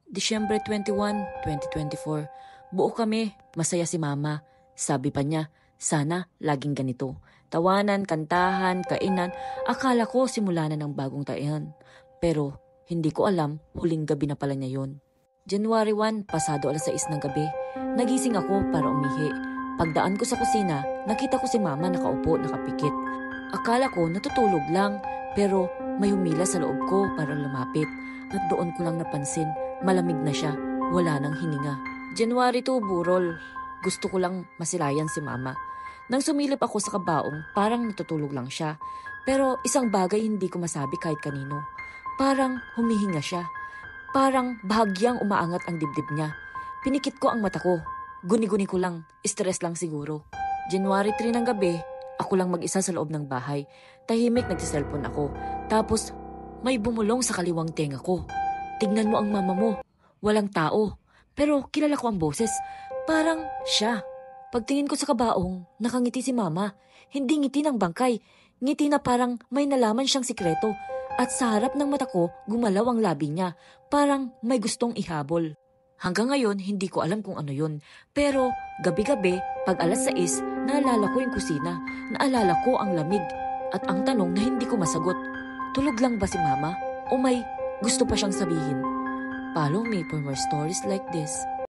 Disyembre 21, 2024. Buo kami, masaya si mama. Sabi pa niya, sana laging ganito. Tawanan, kantahan, kainan, akala ko simula na ng bagong taon. Pero hindi ko alam, huling gabi na pala niya yun. January 1, pasado alas 6 ng gabi. Nagising ako para umihi. Pagdaan ko sa kusina, nakita ko si mama nakaupo, nakapikit. Akala ko natutulog lang, pero may humila sa loob ko para lumapit. At doon ko lang napansin, malamig na siya, wala nang hininga. January 2, burol. Gusto ko lang masilayan si mama. Nang sumilip ako sa kabaong, parang natutulog lang siya. Pero isang bagay hindi ko masabi kahit kanino. Parang humihinga siya. Parang bahagyang umaangat ang dibdib niya. Pinikit ko ang mata ko. Guni-guni ko lang, stress lang siguro. January 3 ng gabi, ako lang mag-isa sa loob ng bahay. Tahimik nagsiselfon ako. Tapos may bumulong sa kaliwang tenga ko. Tignan mo ang mama mo. Walang tao. Pero kilala ko ang boses. Parang siya. Pagtingin ko sa kabaong, nakangiti si mama. Hindi ngiti ng bangkay. Ngiti na parang may nalaman siyang sikreto. At sa harap ng mata ko, gumalaw ang labi niya. Parang may gustong ihabol. Hanggang ngayon, hindi ko alam kung ano yun. Pero gabi-gabi, pag alas 6, naalala ko yung kusina. Naalala ko ang lamig. At ang tanong na hindi ko masagot. Tulog lang ba si mama? O may gusto pa siyang sabihin? Follow me for more stories like this.